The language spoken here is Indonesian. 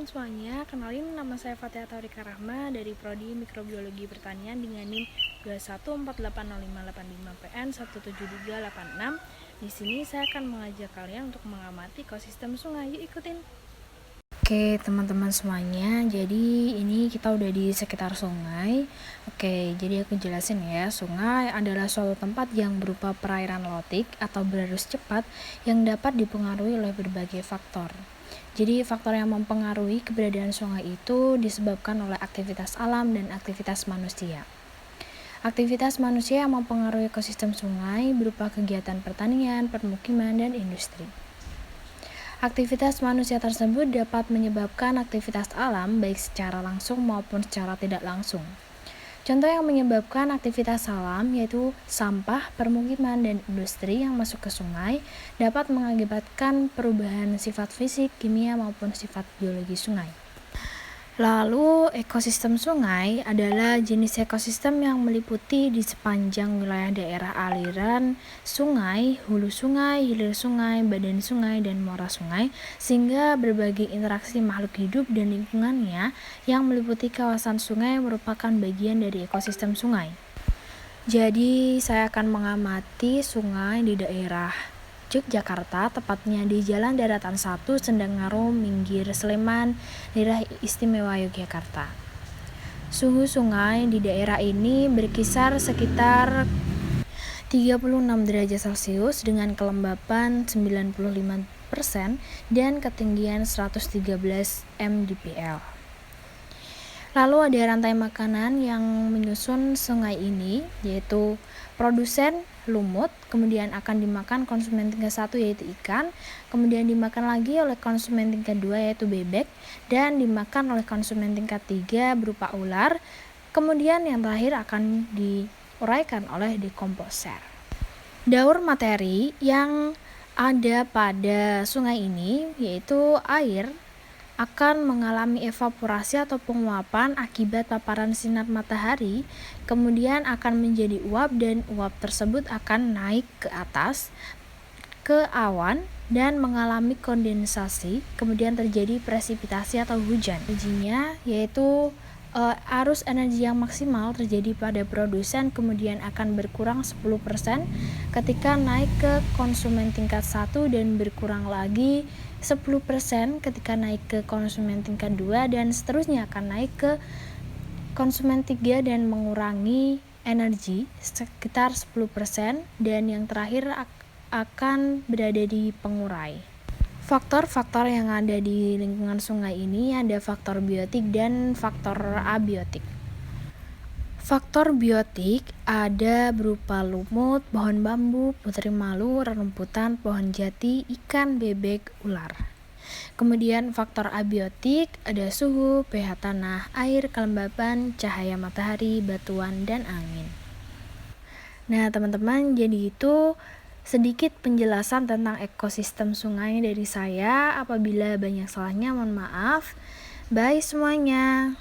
Semuanya, kenalin nama saya Fatia Taurika Rahma dari Prodi Mikrobiologi Pertanian dengan NIM 2148555PN17386. Di sini saya akan mengajak kalian untuk mengamati ekosistem sungai. Yuk ikutin. Oke teman-teman semuanya, jadi ini kita udah di sekitar sungai. Oke, jadi aku jelasin ya. Sungai adalah suatu tempat yang berupa perairan lautik atau berarus cepat yang dapat dipengaruhi oleh berbagai faktor. Jadi faktor yang mempengaruhi keberadaan sungai itu disebabkan oleh aktivitas alam dan aktivitas manusia. Aktivitas manusia yang mempengaruhi ekosistem sungai berupa kegiatan pertanian, permukiman, dan industri. Aktivitas manusia tersebut dapat menyebabkan aktivitas alam baik secara langsung maupun secara tidak langsung. Contoh yang menyebabkan aktivitas alam yaitu sampah, permukiman, dan industri yang masuk ke sungai dapat mengakibatkan perubahan sifat fisik, kimia, maupun sifat biologi sungai. Lalu, ekosistem sungai adalah jenis ekosistem yang meliputi di sepanjang wilayah daerah aliran sungai, hulu sungai, hilir sungai, badan sungai, dan muara sungai, sehingga berbagai interaksi makhluk hidup dan lingkungannya yang meliputi kawasan sungai merupakan bagian dari ekosistem sungai. Jadi, saya akan mengamati sungai di daerah Yogyakarta, tepatnya di Jalan Daratan 1, Sendangaru, Minggir, Sleman, daerah istimewa Yogyakarta. Suhu sungai di daerah ini berkisar sekitar 36 derajat Celcius dengan kelembapan 95% dan ketinggian 113 mdpl. Lalu ada rantai makanan yang menyusun sungai ini, yaitu produsen lumut, kemudian akan dimakan konsumen tingkat 1 yaitu ikan, kemudian dimakan lagi oleh konsumen tingkat 2 yaitu bebek, dan dimakan oleh konsumen tingkat 3 berupa ular, kemudian yang terakhir akan diuraikan oleh dekomposer. Daur materi yang ada pada sungai ini yaitu air akan mengalami evaporasi atau penguapan akibat paparan sinar matahari, kemudian akan menjadi uap dan uap tersebut akan naik ke atas ke awan dan mengalami kondensasi, kemudian terjadi presipitasi atau hujan. Energinya yaitu arus energi yang maksimal terjadi pada produsen kemudian akan berkurang 10% ketika naik ke konsumen tingkat 1 dan berkurang lagi 10% ketika naik ke konsumen tingkat 2 dan seterusnya akan naik ke konsumen 3 dan mengurangi energi sekitar 10% dan yang terakhir akan berada di pengurai. Faktor-faktor yang ada di lingkungan sungai ini ada faktor biotik dan faktor abiotik. Faktor biotik ada berupa lumut, pohon bambu, putri malu, rerumputan, pohon jati, ikan, bebek, ular. Kemudian faktor abiotik ada suhu, pH tanah, air, kelembapan, cahaya matahari, batuan, dan angin. Nah teman-teman, jadi itu sedikit penjelasan tentang ekosistem sungai dari saya. Apabila banyak salahnya mohon maaf. Bye semuanya.